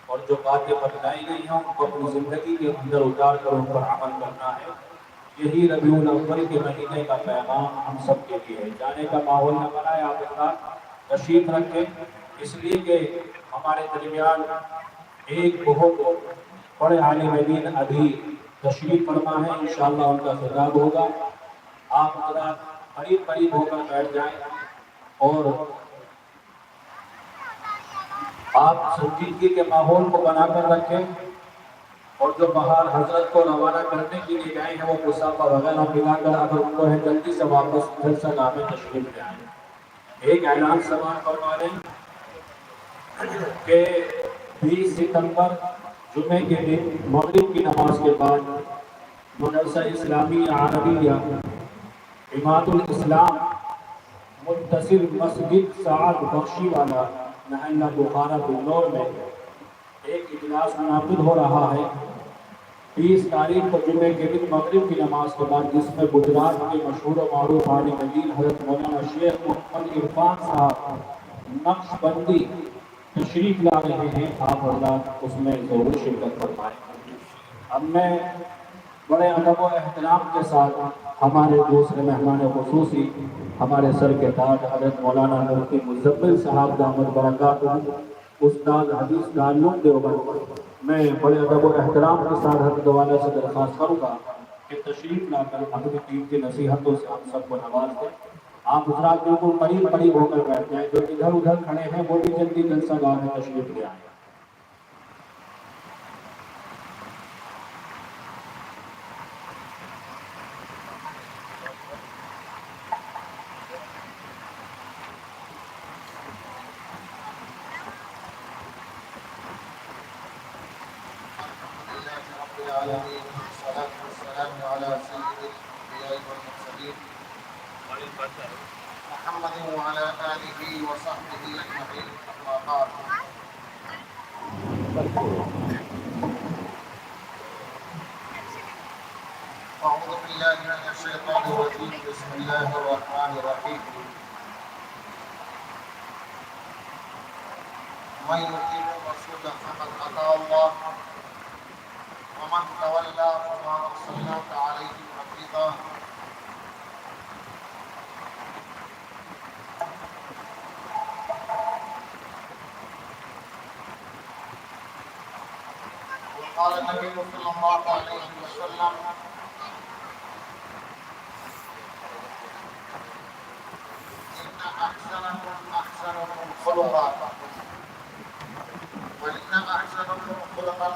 اور جو باتیں بتلائی گئی ہیں ان کو اپنی زندگی کے اندر اتار کر ان پر عمل کرنا ہے۔ یہی ربیع الاول کے مہینے کا پیغام ہم سب کے لیے ہے۔ جانے کا ماحول نہ بنائے، آپ حضرات تشریف رکھیں، اس لیے کہ ہمارے درمیان ایک بہت بڑے عالم دین ابھی تشریف فرما ہے، انشاءاللہ ان کا خطاب ہوگا۔ آپ حضرات قریب قریب ہو کر بیٹھ جائیں اور آپ سنجیدگی کے ماحول کو بنا کر رکھیں، اور جو باہر حضرت کو روانہ کرنے کے لیے گئے ہیں وہ مسافہ وغیرہ ملا کر اگر ان کو ہے جلدی سے واپس جلسہ گاہ میں تشریف لے آئیں۔ ایک اعلان سماعت فرما لیں کہ 20 ستمبر جمعے کے دن مغرب کی نماز کے بعد مدرسہ اسلامی عربیہ عماد الاسلام متصل مسجد سعد بخشی والا محلہ بخارا بلور میں ایک اجلاس منعقد ہو رہا ہے 20 تاریخ کو جمعے کے دن مغرب کی نماز کے بعد، جس میں گجرات کے مشہور و معروف عالم دین حضرت مولانا شیخ محمد عرفان صاحب نقش بندی تشریف لا رہے ہیں۔ آپ حضرات اس میں ضرور شرکت فرمائیں۔ اب میں بڑے ادب و احترام کے ساتھ ہمارے دوسرے مہمان خصوصی ہمارے سر کے تاج حضرت مولانا مفتی مزمل صاحب دامت برکاتہ استاد حدیث دارالعلوم دیوبند، میں بڑے ادب و احترام کے ساتھ حضرت والا سے درخواست کروں گا کہ تشریف لا کر اپنی دین کی نصیحتوں سے ہم سب کو نواز دیں۔ آپ حضرات بالکل قریب قریب ہو کر بیٹھ جائیں، جو ادھر ادھر کھڑے ہیں وہ بھی جلدی جلسہ گاہ میں تشریف لے آئیں۔ والصلاة والسلام على سيد الأنبياء والمرسلين محمد وعلى آله وصحبه أجمعين، أما بعد، أعوذ بالله من الشيطان الرجيم، بسم الله الرحمن الرحيم، من يطيع الرسول فقد أطاع الله ومن تولى فما أرسلناك عليهم حفيظا۔ وقال النبي صلى الله عليه وسلم: إن أحسنكم أحسنكم خلقا وإن أحسنكم خلقا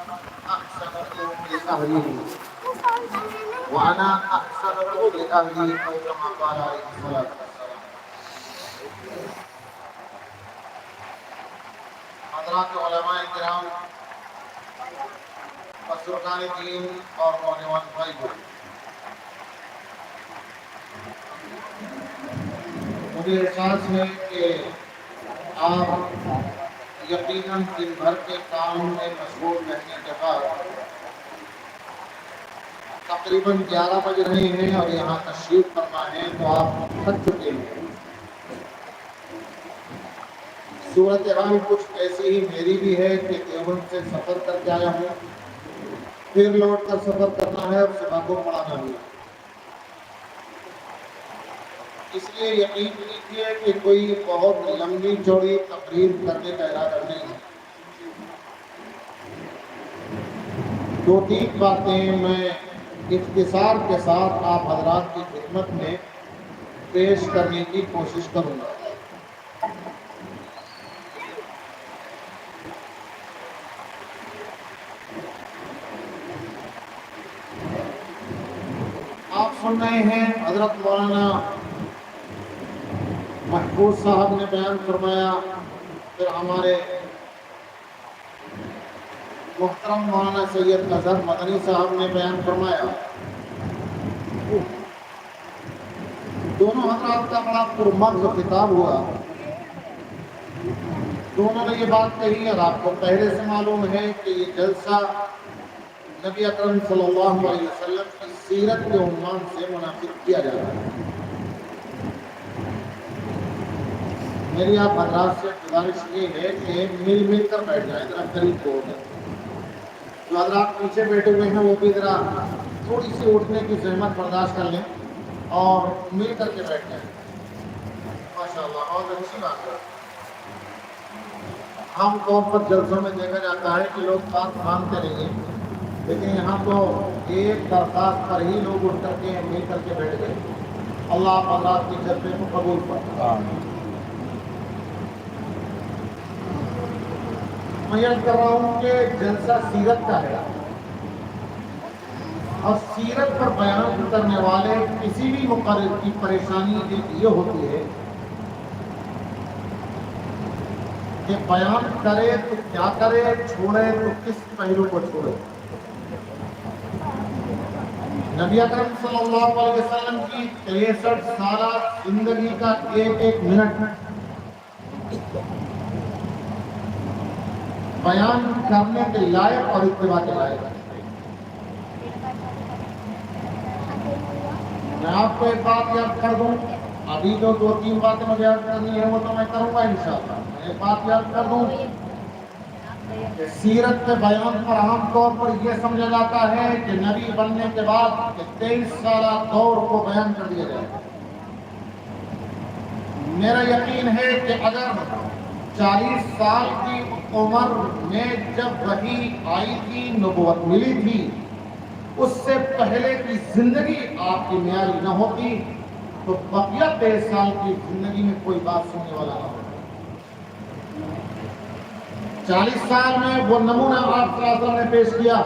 أحسنكم لأهله وأنا أحسنكم لأهلي، أو كما قال عليه الصلاة والسلام۔ حضرات علماء کرام، بزرگان دین اور نوجوان بھائیوں، مجھے احساس ہے کہ آپ یقیناً دن بھر کے کام میں مشغول رہنے کے بعد تقریباً 11 بج رہے ہیں اور یہاں تشریف فرما ہے تو آپ تھک چکے ہیں۔ صورتحال کچھ ایسی ہی میری بھی ہے کہ دیوبند سے سفر کر کے آیا ہوں، پھر لوٹ کر سفر کرنا ہے اور صبح کو پڑھانا بھی ہے، اس لیے یقین کیجیے کہ کوئی بہت لمبی چوڑی تقریر کرنے کا ارادہ نہیں ہے۔ 2-3 باتیں میں اختصار کے ساتھ آپ حضرات کی خدمت میں پیش کرنے کی کوشش کروں گا۔ آپ سن رہے ہیں حضرت مولانا محفوظ صاحب نے بیان فرمایا، پھر ہمارے محترم مولانا سید اظہر مدنی صاحب نے بیان فرمایا۔ دونوں حضرات کا بڑا پرمغز خطاب ہوا، دونوں نے یہ بات کہی اور آپ کو پہلے سے معلوم ہے کہ یہ جلسہ نبی اکرم صلی اللہ علیہ وسلم کی سیرت کے عنوان سے منعقد کیا جا رہا ہے۔ میری آپ حضرات سے گزارش یہ ہے کہ مل کر بیٹھ جائیں، ذرا قریب کو ہو جائیں۔ جو حضرات پیچھے بیٹھے ہوئے ہیں وہ بھی ذرا تھوڑی سی اٹھنے کی زحمت برداشت کر لیں اور مل کر کے بیٹھ جائیں۔ ماشاءاللہ بہت اچھی بات ہے۔ عام طور پر جلسوں میں دیکھا جاتا ہے کہ لوگ بات مانتے نہیں ہیں، لیکن یہاں تو ایک درخواست پر ہی لوگ اٹھ کر کے مل کر کے بیٹھ گئے۔ اللہ آپ حضرات کے جذبے کو قبول فرمائے۔ میں یہ کر رہا ہوں کہ جلسہ سیرت کا ہے اور سیرت پر بیان کرنے والے کسی بھی مقرر کی پریشانی یہ ہوتی ہے کہ بیان کرے تو کیا کرے، چھوڑے تو کس پہلو کو چھوڑے۔ نبی اکرم صلی اللہ علیہ وسلم کی 63 سالہ زندگی کا ایک ایک منٹ بیان کرنے کے لائق اور اتباع کے لائق ہے۔ میں آپ کو ایک بات یاد کر دوں، ابھی جو 2-3 باتیں مجھے یاد کرنی ہے وہ تو میں کروں گا انشاءاللہ۔ میں ایک بات یاد کر دوں کہ سیرت کے بیان پر عام طور پر یہ سمجھا جاتا ہے کہ نبی بننے کے بعد 23 سالہ دور کو بیان کر دیا جائے۔ میرا یقین ہے کہ اگر 40 سال کی عمر میں جب وحی آئی تھی، نبوت ملی تھی، اس سے پہلے کی زندگی آپ کی معیاری نہ ہوتی تو بقیہ 23 سال کی زندگی میں کوئی بات سننے والا نہ ہوتا۔ 40 سال میں وہ نمونہ آپ صلی اللہ علیہ وسلم نے پیش کیا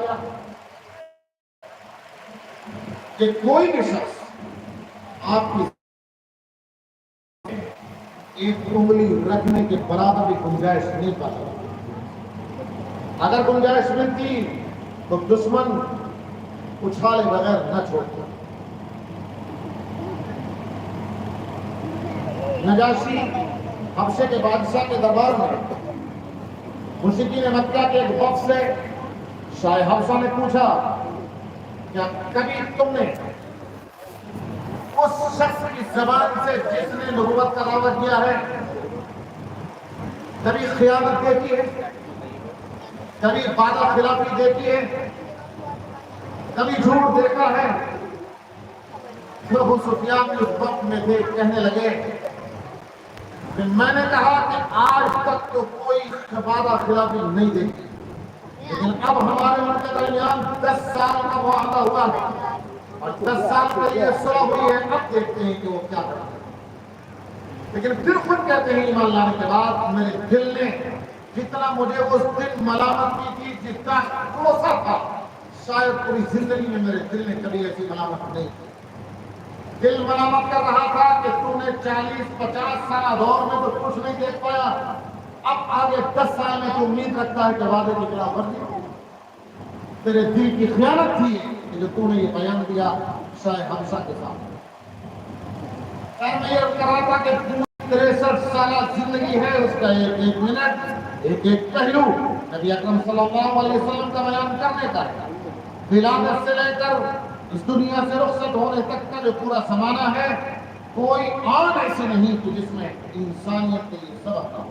کہ کوئی بھی شخص آپ کی ایک انگلی رکھنے کے برابر بھی گنجائش نہیں پاتا۔ اگر گنجائش ملتی تو دشمن اچھالے بغیر نہ چھوڑتا۔ نجاشی حبشے کے بادشاہ کے دربار میں مشرکین مکہ کے ایک وفد سے شاہ حبشہ نے پوچھا، کیا کبھی تم نے اس شخص کی زبان سے جس نے نبوت کا دعویٰ کیا ہے کبھی خیانت دیکھی ہے، کبھی وعدہ خلافی دیکھی ہے، کبھی جھوٹ دیکھا ہے؟ ابو سفیان اس وقت میں تھے، کہنے لگے کہ میں نے کہا کہ آج تک تو کوئی وعدہ خلافی نہیں دیکھی، لیکن اب ہمارے ان کے درمیان 10 سال کا معاہدہ ہوا ہے اور 10 سال کا یہ صلح ہوئی ہے، اب دیکھتے ہیں کہ وہ کیا کرتے ہیں۔ لیکن پھر خود کہتے ہیں ایمان لانے کے بعد میرے دل نے جتنا مجھے اس دن ملامت کی تھی، جتنا کوسا تھا، شاید پوری زندگی میں میرے دل نے کبھی ایسی ملامت نہیں کی۔ دل ملامت کر رہا تھا کہ تو نے 40-50 سالہ دور میں تو کچھ نہیں دیکھ پایا، اب آگے 10 سال میں تو امید رکھتا ہے کہ وعدے کی خلاف ورزی ہو۔ تیرے دل کی خیانت تھی کہ جو تو نے یہ بیان دیا شاہ حبشہ کے ساتھ۔ میں یہ کہہ رہا تھا کہ 63 سالہ زندگی ہے، اس کا ایک ایک منٹ، ایک ایک پہلو نبی اکرم صلی اللہ علیہ وسلم کا بیان کرنے کا ہے۔ ولادت سے لے کر اس دنیا سے رخصت ہونے تک کا جو پورا زمانہ ہے، کوئی آن ایسی نہیں کہ جس میں انسانیت کے لیے سبق نہ ہو۔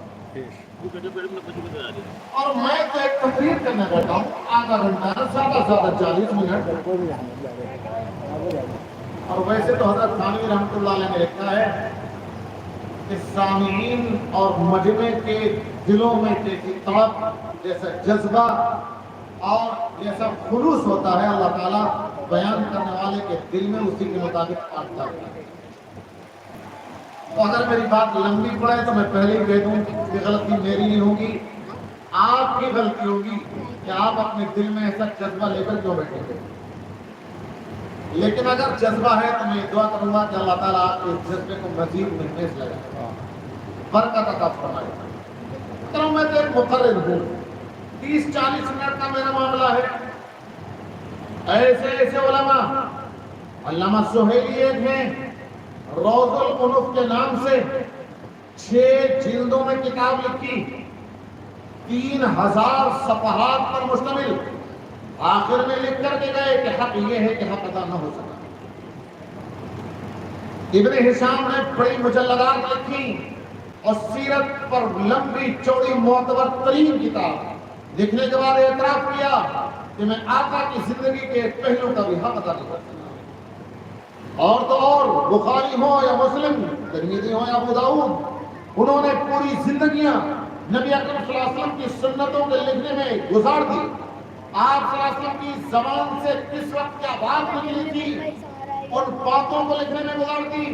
اور میں تو ایک تقریر کرنے بیٹھا ہوں، آدھا گھنٹہ، زیادہ سے زیادہ 40 منٹ، اور ویسے تو حضرت تھانوی رحمۃ اللہ علیہ نے لکھا ہے کہ سامعین اور مجمع کے دلوں میں جیسی تڑپ، جیسا جذبہ اور جیسا خلوص ہوتا ہے، اللہ تعالیٰ بیان کرنے والے کے دل میں اسی کے مطابق آتا ہے۔ تو اگر میری بات لمبی پڑے تو میں پہلے ہی کہہ دوں کہ غلطی میری نہیں ہوگی، آپ کی غلطی ہوگی کہ آپ اپنے دل میں ایسا جذبہ لے کر کیوں بیٹھے گے۔ لیکن اگر جذبہ ہے تو میں دعا کروں گا کہ اللہ تعالیٰ آپ کے جذبے کو مزید محفوظ لگائے، برکت عطا فرمائے۔ تو میں تو ایک مقرر ہوں، 30-40 منٹ کا میرا معاملہ ہے۔ ایسے ایسے علماء، علامہ سہیلی ایک ہیں، روض العنف کے نام سے 6 جلدوں میں کتاب لکھی، 3000 صفحات پر مشتمل۔ آخر میں لکھ کر کے گئے کہ حق یہ ہے کہ حق ادا نہ ہو سکا۔ ابن ہشام نے بڑی مجلدات لکھی، اور سیرت پر لمبی چوڑی معتبر ترین کتاب لکھنے کے بعد اعتراف کیا کہ میں آقا کی زندگی کے ایک پہلو کا بھی حق ادا نہیں کر سکتا۔ اور تو اور بخاری ہو یا مسلم، ترمذی ہو یا ابو داؤد، انہوں نے پوری زندگیاں نبی اکرم صلی اللہ علیہ وسلم کی سنتوں کے لکھنے میں گزار دی۔ آپ صلی اللہ علیہ وسلم کی زبان سے کس وقت کیا بات نکلی تھی، ان باتوں کو لکھنے میں گزار دی۔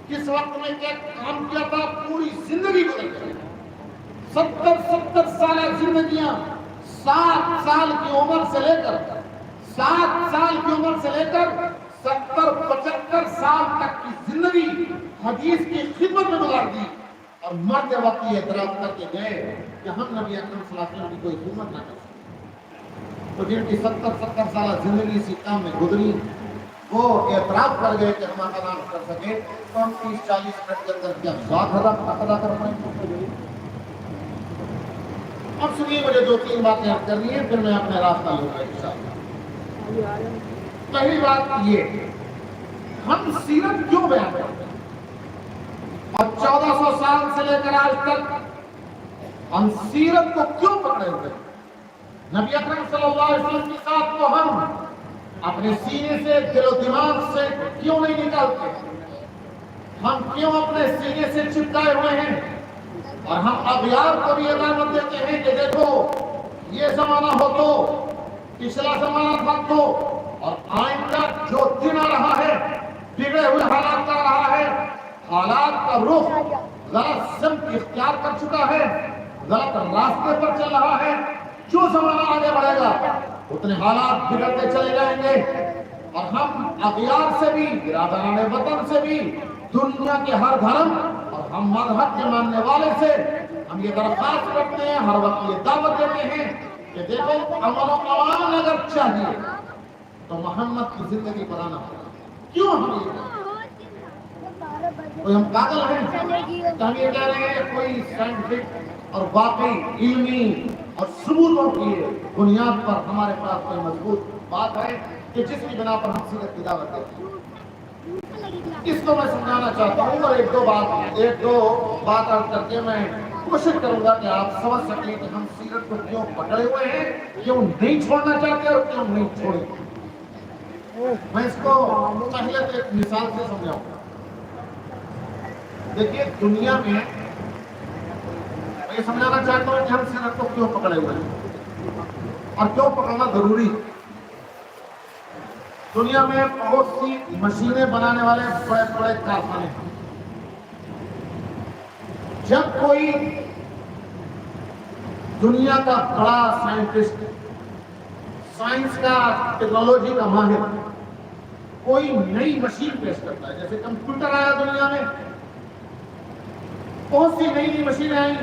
کس وقت میں کیا کام کیا تھا، پوری زندگی بدل گئی۔ 70 سالہ زندگیاں، 7 سال کی عمر سے لے کر 70-75 سال تک کی زندگی حدیث کی خدمت میں گزار دی، اور مرتے وقت یہ اعتراف کر کے گئے کہ ہم نبی اکرم صلی اللہ علیہ وسلم کی کوئی خدمت نہ کر سکتے۔ تو جن کی 70 سالہ زندگی اسی کام میں گزری، وہ اعتراف کر گئے کہ ہم ادا کر سکے، تو ہم 30-40 منٹ کے اندر کیا 7,000 ادا کر پائیں گے؟ اب سنیے، مجھے 2-3 باتیں یاد کرنی ہیں، پھر میں اپنا راستہ لوں گا انشاءاللہ۔ پہلی بات یہ، ہم سیرت کیوں بیان کرتے ہیں؟ اور 1400 سال سے لے کر آج تک ہم سیرت کو کیوں پکڑے ہوئے ہیں؟ نبی اکرم صلی اللہ علیہ وسلم کے ساتھ تو ہم اپنے سینے سے، دل و دماغ سے کیوں نہیں نکالتے؟ ہم کیوں اپنے سینے سے چپکائے ہوئے ہیں؟ اور ہم اغیار کو بھی علامت دیتے ہیں کہ دیکھو یہ زمانہ ہو تو، پچھلا زمانہ تھا تو، اور آئندہ جو دن آ رہا ہے بگڑے ہوئے حالات کا رہا ہے، حالات کا رخ غلط سمت اختیار کر چکا ہے، غلط راستے پر چل رہا ہے۔ جو زمانہ آگے بڑھے گا اتنے حالات بگڑتے چلے جائیں گے، اور ہم اغیار سے بھی، برادران وطن سے بھی، دنیا کے ہر دھرم اور ہم مذہب کے ماننے والے سے ہم یہ درخواست کرتے ہیں، ہر وقت یہ دعوت دیتے ہیں کہ دیکھو امن و امان اگر چاہیے تو محمد کی زندگی پر آنا ہوگا۔ کیوں ہم یہ کوئی ہم پاگل ہیں کہ ہم یہ کہہ رہے ہیں کوئی سائنٹفک اور واقعی علمی اور ثبوتوں کی بنیاد پر ہمارے پاس کوئی مضبوط بات ہے کہ جس کی بنا پر ہم سیرت کی دعوت دیتے ہیں؟ اس کو میں سمجھانا چاہتا ہوں، اور ایک دو بات عرض کر کے میں کوشش کروں گا کہ آپ سمجھ سکیں کہ ہم سیرت کو کیوں پکڑے ہوئے ہیں، کیوں نہیں چھوڑنا چاہتے اور کیوں نہیں چھوڑیں۔ میں اس کو پہلے تو ایک مثال سے سمجھاؤں گا۔ دیکھیے، دنیا میں یہ سمجھانا چاہتا ہوں کہ ہم سیرت کو کیوں پکڑے ہوئے ہیں اور کیوں پکڑنا ضروری ہے۔ دنیا میں بہت سی مشینیں بنانے والے بڑے بڑے کارخانے ہیں۔ جب کوئی دنیا کا بڑا سائنٹسٹ، سائنس کا، ٹیکنالوجی کا ماہر کوئی نئی مشین پیش کرتا ہے، جیسے کمپیوٹر آیا دنیا میں، بہت سی نئی مشینیں آئیں،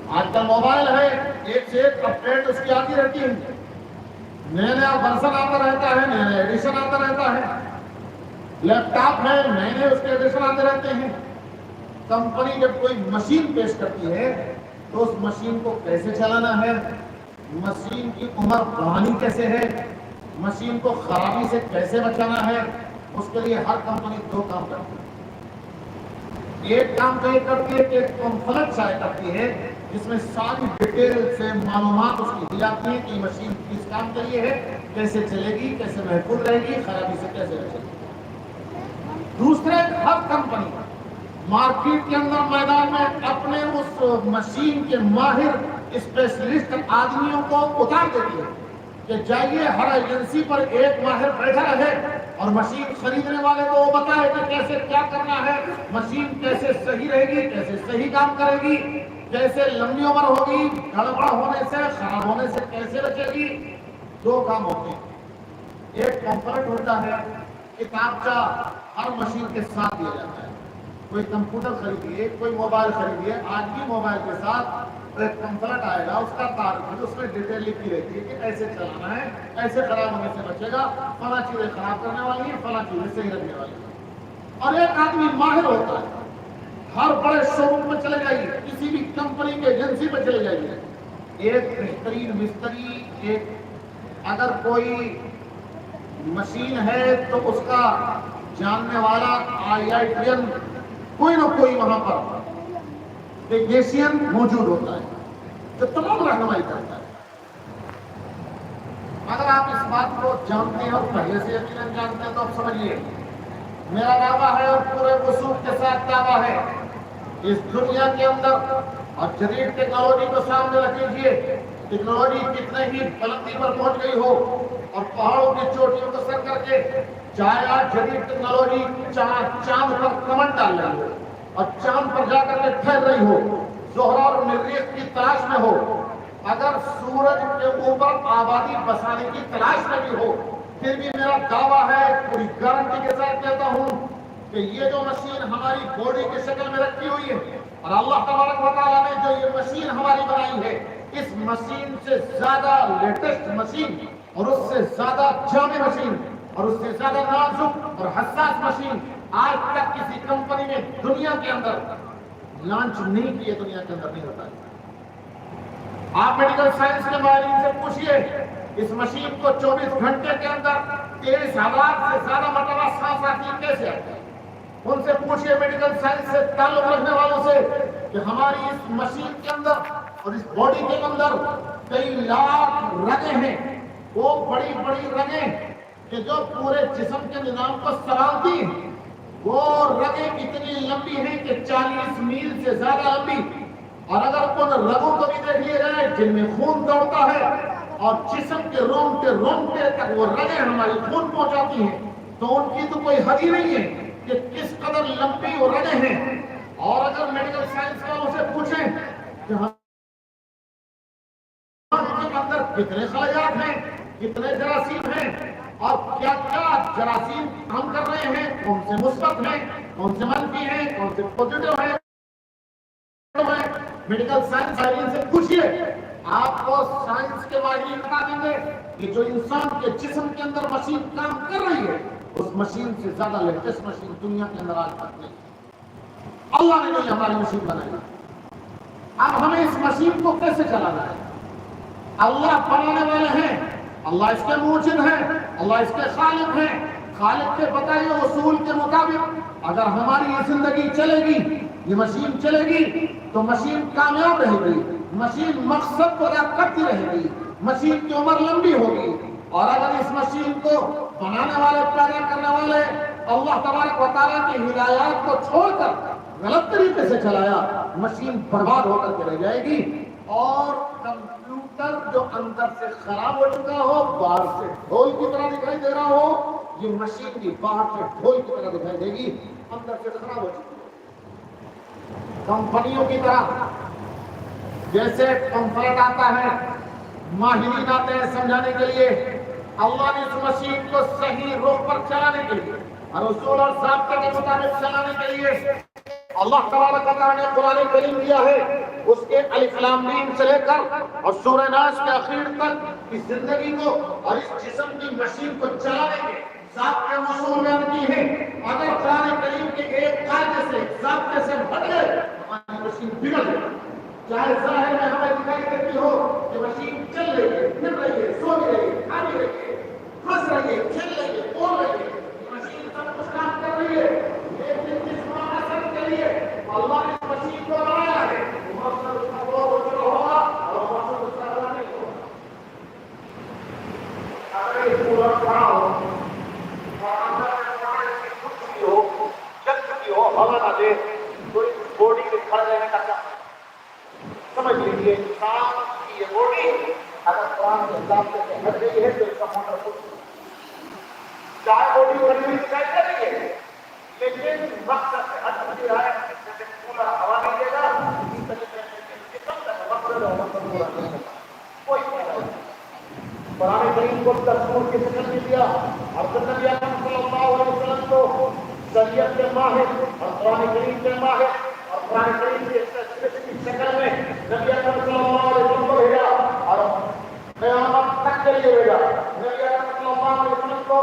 آج کل موبائل ہے، ایک سے ایک اپڈیٹ اس کی آتی رہتی ہے، نیا ورژن آتا رہتا ہے، نیا ایڈیشن آتا رہتا ہے، لیپ ٹاپ ہے، نئے اس کے ایڈیشن آتے رہتے ہیں۔ کمپنی جب کوئی مشین پیش کرتی ہے تو اس مشین کو کیسے چلانا ہے، مشین کی عمر بڑھانی کیسے ہے، مشین کو خرابی سے کیسے بچانا ہے، اس کے لیے ہر کمپنی 2 کام کرتی ہے۔ ایک کام تو یہ کرتی ہے کہ ایک پمفلٹ شائع کرتی ہے جس میں ساری ڈیٹیل سے معلومات اس کی دی جاتی ہیں کہ یہ مشین کس کام کے لیے ہے، کیسے چلے گی، کیسے محفوظ رہے گی، خرابی سے کیسے بچے گی۔ دوسرے، ہر کمپنی مارکیٹ کے اندر میدان میں اپنے اس مشین کے ماہر اسپیشلسٹ آدمیوں کو اتار دیتی ہے کہ جائیے ہر ایجنسی پر ایک ماہر بیٹھا رہے اور مشین خریدنے والے کو وہ بتائے کہ کیسے کیا کرنا ہے، مشین کیسے صحیح رہے گی، کیسے صحیح کام کرے گی، کیسے لمبی عمر ہوگی، گڑبڑ ہونے سے، خراب ہونے سے کیسے بچے گی۔ 2 کام ہوتے ہیں، ایک پمفلٹ ہوتا ہے، کتابچہ ہر مشین کے ساتھ دیا جاتا ہے۔ کوئی کمپیوٹر خریدیے، کوئی موبائل خریدیے، آج بھی موبائل کے ساتھ ایک پمفلٹ آئے گا، اس کا تعارف، اس میں ڈیٹیل لکھی رہتی ہے کہ ایسے چلانا ہے، ایسے خراب ہونے سے بچے گا، فلاں چیزیں خراب کرنے والی ہیں، فلاں چیزیں صحیح رکھنے والی ہیں۔ اور ایک آدمی ماہر ہوتا ہے، ہر بڑے شو روم میں چلے جائیے، کسی بھی کمپنی کے ایجنسی میں چلے جائیے، ایک بہترین مستری، ایک اگر کوئی مشین ہے تو اس کا جاننے والا IITian کوئی نہ کوئی وہاں پر ٹیکنیشین موجود ہوتا ہے جو تمام رہنمائی کرتا ہے۔ اگر آپ اس بات کو جانتے ہیں اور پہلے سے یقیناً جانتے ہیں تو آپ سمجھیے، میرا دعویٰ ہے اور پورے وثوق کے ساتھ دعویٰ ہے، اس دنیا کے اندر اور جدید ٹیکنالوجی کو سامنے رکھ لیجیے، ٹیکنالوجی کتنے ہی بلندی پر پہنچ گئی ہو اور پہاڑوں کی چوٹیوں کو سر کر کے چاہے آج جدید ٹیکنالوجی چاند پر کمر ڈال رہی ہو اور چاند پر جا کر کے ٹھہر رہی ہو، زہرہ اور مریخ کی تلاش میں ہو، اگر سورج کے اوپر آبادی بسانے کی تلاش میں بھی ہو، پھر بھی میرا دعویٰ ہے، پوری گارنٹی کے ساتھ کہتا ہوں کہ یہ جو مشین ہماری باڈی کی شکل میں رکھی ہوئی ہے اور اللہ تبارک و تعالیٰ نے جو یہ مشین ہماری بنائی ہے، اس مشین سے زیادہ لیٹسٹ مشین اور اس سے زیادہ جامع مشین اور اس سے زیادہ نازک اور حساس مشین آج تک کسی کمپنی نے دنیا کے اندر لانچ نہیں کی ہے، دنیا کے اندر نہیں ہوتا ہے۔ آپ میڈیکل سائنس کے ماہرین سے پوچھئے، اس مشین کو 24 گھنٹے کے اندر 23,000 سے زیادہ مرتبہ سانس آتی کیسے آتی ہے؟ ان سے پوچھئے میڈیکل سائنس سے تعلق رکھنے والوں سے کہ ہماری اس مشین کے اندر اور اس باڈی کے اندر کئی لاکھ رگیں ہیں، وہ بڑی بڑی رگیں کہ جو پورے جسم کے نظام کو سنبھالتی ہیں، وہ رگیں اتنی لمبی ہیں کہ 40 میل سے زیادہ لمبی، اور اگر ان رگوں کو بھی دیکھ لیے جائے جن میں خون دوڑتا ہے اور جسم کے رونگٹے تک وہ رگیں ہماری خون پہنچاتی ہیں، تو ان کی تو کوئی حد ہی نہیں ہے کہ کس قدر لمبی وہ رگیں ہیں۔ اور اگر میڈیکل سائنس والوں سے پوچھیں کہ ہم کے اندر کتنے خلاجات ہیں، کتنے جراثیم ہیں اور کیا کیا جراثیم کام کر رہے ہیں، کون سے مثبت ہیں، کون سے منفی ہیں، کون سے پوزیٹو ہیں، میڈیکل سائنس ماہرین سے پوچھئے، آپ کو سائنس کے ماہرین بتا دیں گے کہ جو انسان کے جسم کے اندر مشین کام کر رہی ہے، اس مشین سے زیادہ لیٹسٹ مشین دنیا کے اندر آج تک نہیں۔ اللہ نے جو ہماری مشین بنائی، اب ہمیں اس مشین کو کیسے چلانا ہے؟ اللہ بنانے والے ہیں، اللہ اس کے موجد ہیں، اللہ اس کے خالق ہیں، خالق کے بتائے اصول کے مطابق اگر ہماری یہ زندگی چلے گی، یہ مشین چلے گی تو مشین کامیاب رہے گی، مشین مقصد کو ادا کرتی رہے گی، مشین کی عمر لمبی ہوگی۔ اور اگر اس مشین کو بنانے والے، پیدا کرنے والے اللہ تبارک و تعالیٰ کی ہدایات کو چھوڑ کر غلط طریقے سے چلایا، مشین برباد ہو کر کے رہ جائے گی۔ اور کمپیوٹر جو اندر سے خراب ہو چکا ہو، باہر سے ڈھول کی طرح دکھائی دے رہا ہو، یہ مشین بھی باہر سے ڈھول کی طرح دکھائی دے گی، اندر سے خراب ہو چکی ہے۔ کمپنیوں کی طرح جیسے پمفلٹ آتا ہے، ماہرین آتے ہیں سمجھانے کے لیے، اللہ نے اس مشین کو صحیح روح پر چلانے کے لیے اور اصول اور ضابطے کے مطابق چلانے کے لیے اللہ تبارک و تعالیٰ نے قرآن کریم دیا ہے۔ اس کے الف لام میم سے لے کر اور سورہ ناس کے اخیر تک اس زندگی کو اور اس جسم کی مشین کو چلانے کے ضابطے اصول بیان کی ہیں۔ اگر قرآن کریم کے ایک قاعدے سے، ضابطے سے ہٹ گئے تو ہماری مشین بگڑ گئی۔ چاہے ظاہر میں ہمیں دکھائی دیتی ہو کہ مشین چل رہی ہے، پھر رہی ہے، سو بھی رہی ہے، کھا بھی رہی ہے، ہنس رہی ہے، کھیل رہی ہے، بول رہی ہے، مشین سب کچھ کام کر رہی ہے، لیکن جس مقصد کے لیے اللہ نے اس مشین کو بنایا ہے، وہ مقصد اس کا بہت ہوگا اور مقصد اس کا بڑا نہیں ہوگا۔ اگر یہ پورا کھڑا ہو اور اندر سے کچھ بھی ہو، جل چکی ہو، ہوا نہ دے، تو اس باڈی کے کھڑے رہنے کا کیا سمجھ لیجیے؟ انسان کی یہ باڈی اگر قرآن کے ضابطے سے ہٹ گئی ہے تو اس کا موٹر کچھ چاہے باڈی بڑی ہوئی دکھائی دے رہی ہے، لیکن مقصد سے ہٹ چکی ہے، جیسے پورا ہوا نہیں دے گا، اس طریقے سے کم تک مقصد اور مقصد پورا نہیں ہوگا، کوئی فائدہ نہیں۔ قرآن کریم کو دستور کی شکل میں دیا اور نبی اکرم صلی اللہ علیہ وسلم کو شریعت کے ماہر اور قرآن کریم کے ماہر اور قرآن کریم کی شکل میں نبی اکرم صلی اللہ علیہ وسلم کو بھیجا اور قیامت تک کے لیے بھیجا نبی اکرم صلی اللہ علیہ وسلم کو،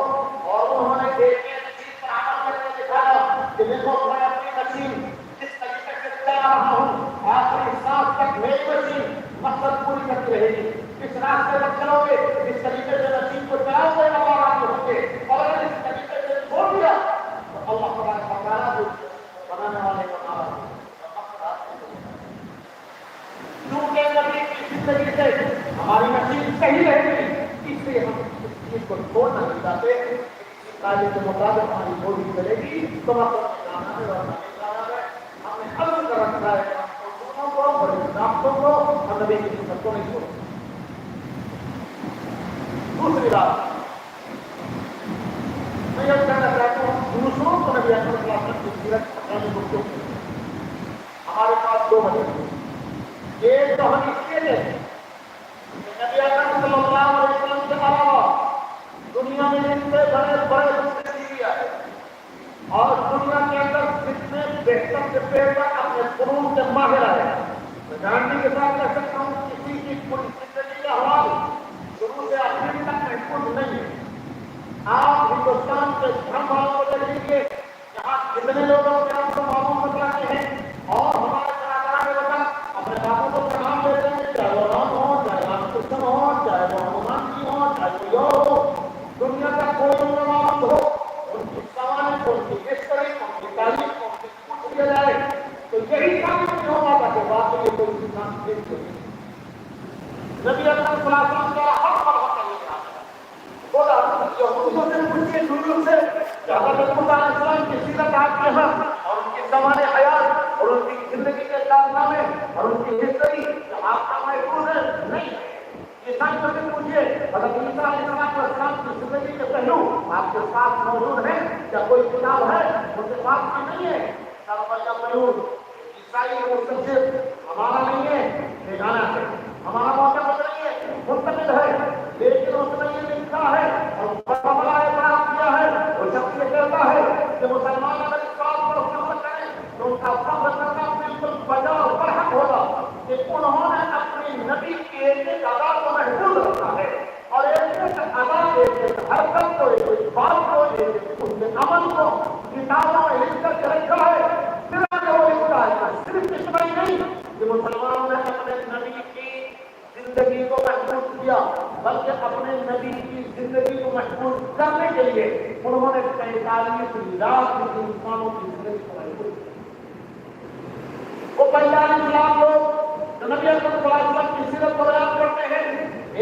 اور انہوں نے ایک چیز پر عمل کر کے دکھایا کہ دیکھو میں اپنی مشین جس طریقے سے چلا رہا ہوں، آخری سانس تک میری مشین مقصد پوری کرتی رہے گی۔ اس راستے پر چلو گے، اس طریقے سے مشین کو چلاؤ گے، اللہ راضی ہوں گے، اور اگر اس طریقے سے چھوڑ دیا تو اللہ تبارک و تعالیٰ جو بنانے والے کو ناراض ہوگا۔ ہماری نصیب صحیح رہے گی، اس لیے ہم اس چیز کو چھوڑنا نہیں چاہتے۔ قاعدے کے مطابق ہماری بولی چلے گی تو مطلب جانا ہے اور ہم نے عزم کر رکھا ہے اصولوں کو اور ضابطوں کو اور نبی کی سنت کو نہیں چھوڑنا۔ دوسری بات میں یہ کہنا چاہتا ہوں، دوسروں کو نبی اکرم صلی اللہ علیہ وسلم کی سیرت بتانے کو کیوں ہمارے پاس دو وجہ ہیں۔ ایک تو ہم اس لیے لیں کہ نبی اکرم صلی اللہ علیہ وسلم کے علاوہ دنیا میں جتنے بڑے بڑے دوسرے آئے اور دنیا کے اندر جتنے بہتر سے بہتر اپنے فنون سے ماہر آئے، میں گارنٹی کے ساتھ کہہ سکتا ہوں کسی کی پوری زندگی کا حوال شروع سے آخر تک محفوظ نہیں ہے۔ آپ ہندوستان کے دھرم والوں کو دیکھ لیجیے، یہاں کتنے لوگوں کے آپ کو معلوم بتلاتے ہیں اور ہمارے کلاکار کے وقت اپنے بابوں کو پرنام دیتے ہیں، چاہے وہ رام ہو، چاہے رام کرشن ہو، چاہے وہ ہنومان جی ہو، چاہے کوئی اور ہو، دنیا کا کوئی نماز ہو، ان کی سوانح، ان کی ہسٹری، ان کی تاریخ، ان کی پوچھ لیا جائے تو یہی کام نہیں ہوگا کہ واقعی یہ کوئی انسان دیکھ سکے۔ نبی اکرم صلی اللہ علیہ وسلم کا ہر مرحلہ بولا یہودیوں سے پوچھیے، یہودیوں سے کہ حضرت موسیٰ علیہ السلام کی سیرت آپ کے ہاں اور ان کے زمانے حیات اور ان کی زندگی کے کارنامے اور ان کی ہسٹری آپ کا محفوظ ہے نہیں؟ عیسائیوں سے پوچھیے حضرت عیسیٰ علیہ السلام کی زندگی کے پہلو آپ کے پاس موجود ہیں کیا کوئی کتاب ہے؟ ان کے پاس بھی نہیں ہے۔ عیسائی مسجد ہمارا نہیں ہے، بیگانہ ہے، ہمارا موقع نہیں ہے، منتقل ہے، لیکن اس نے یہ لکھا ہے اور بڑا اعتراف کیا ہے، وہ شخص یہ کہتا ہے کہ مسلمان اگر اس بات پر غور کریں تو ان کا فخر کرنا بالکل بجا اور برحق ہوگا کہ انہوں نے اپنی نبی کی ایک ایک ادا کو محفوظ رکھا ہے اور ایک ایک ادا، ایک ایک حرکت کو، ایک ایک بات کو، ایک ایک ان کے عمل کو کتابوں میں لکھ کر کے رکھا ہے۔ صرف وہ لکھتا ہے، صرف اتنا ہی نہیں کہ مسلمانوں نے اپنے نبی کی زندگی کو محفوظ کیا بلکہ اپنے نبی کی زندگی کو محفوظ کرنے کے لیے انہوں نے 45 لاکھ انسانوں کی زندگی کو محفوظ کیا۔ وہ 45 لاکھ لوگ جو نبی اکرم صلی اللہ علیہ وسلم کی سیرت کو بیان کرتے ہیں،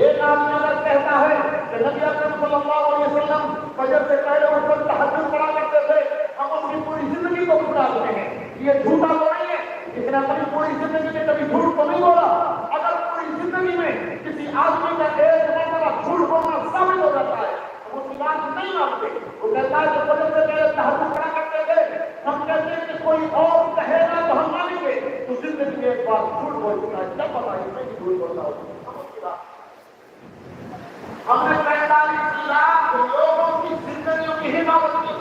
ایک آدمی اگر کہتا ہے کہ نبی اکرم صلی اللہ علیہ وسلم فجر سے پہلے اٹھ کر تہجد پڑھا کرتے تھے، ہم اس کی پوری زندگی کو بتا دیتے ہیں، یہ جھوٹا تو نہیں ہے، اس نے اپنی پوری زندگی میں کبھی جھوٹ تو نہیں بولا۔ اگر پوری زندگی میں کسی آدمی کا ایک مرتبہ جھوٹ بولنا ثابت ہو جاتا ہے تو وہ بات نہیں مانتے۔ وہ کہتا ہے کہ فجر سے پہلے تہجد پڑھا کرتے تھے، ہم کہتے ہیں کہ کوئی اور کہے گا تو ہم مانیں گے، تو زندگی میں ایک بار جھوٹ بول چکا ہے، جب بتائیے میں بھی جھوٹ بولتا ہوں۔ ہم نے 45 لاکھ لوگوں کی زندگیوں کی حفاظت کی،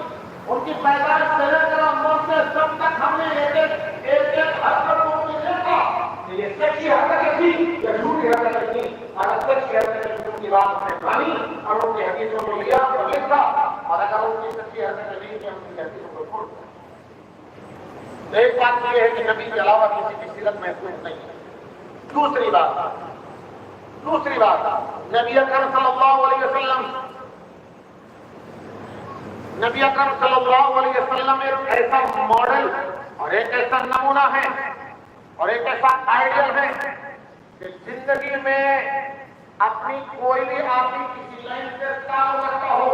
ان کی پیدائش سے لے کر موت سے تب تک ہم نے ایک حرکت کو دیکھا کہ یہ سچی حرکت تھی یا جھوٹی حرکت تھی، اور سچی حرکت کی بات نے مانی اور ان کی حدیثوں کو لیا اور لکھا، اور اگر ان کی سچی حرکت نہیں کی ہم ان کی حدیثوں کو چھوڑ دیا۔ ایک بات یہ ہے کہ نبی کے علاوہ کسی کی سیرت محفوظ نہیں ہے۔ دوسری بات نبی اکرم صلی اللہ علیہ وسلم ایک ایسا ماڈل اور ایک ایسا نمونہ ہے اور ایک ایسا آئیڈیل ہے کہ زندگی میں اپنی کوئی بھی آدمی کسی لائن سے کام کرتا ہو،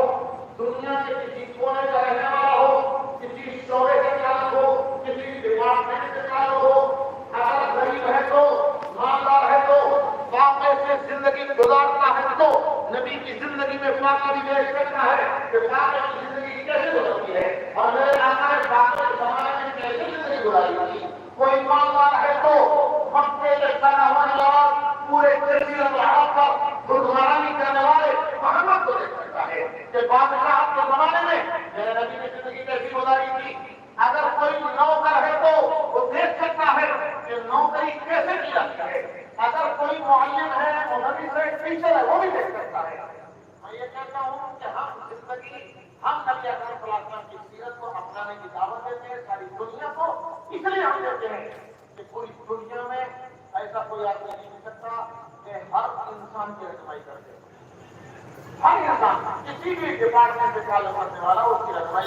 دنیا کے کسی کونے کا رہنے والا ہو، کسی شعبے سے تعلق ہو، کسی ڈپارٹمنٹ سے تعلق ہو، اگر غریب ہے تو، مالدار ہے تو، واقعے سے زندگی گزارتا ہے تو نبی کی زندگی میں واقعہ بھی دیکھ سکتا ہے کہ واقعے کی زندگی کیسے گزرتی ہے اور میرے آقا نے واقعے کے زمانے میں کیسے زندگی گزاری تھی۔ کوئی مالدار ہے تو مکے کے بنا ہونے والا پورے جزیرہ العرب پر حکمرانی کرنے والے محمد کو دیکھ سکتا ہے کہ بادشاہ کے زمانے میں میرے نبی نے زندگی کیسی گزاری تھی۔ اگر کوئی نوکر ہے تو وہ دیکھ سکتا ہے کہ نوکری کیسے کی جاتی ہے۔ اگر کوئی معلم ہے اور نبی سے ٹیچر ہے وہ بھی دیکھ سکتا ہے۔ میں یہ کہتا ہوں کہ ہم نبی اکرم صلی اللہ علیہ وسلم کی سیرت کو اپنانے کی دعوت دیتے ہیں ساری دنیا کو، اس لیے ہم دیتے ہیں کہ پوری دنیا میں ایسا کوئی آدمی نہیں مل سکتا کہ ہر انسان کی رہنمائی کر دے۔ ہر انسان کسی بھی ڈپارٹمنٹ سے تعلق رکھنے والا اس کی رہنمائی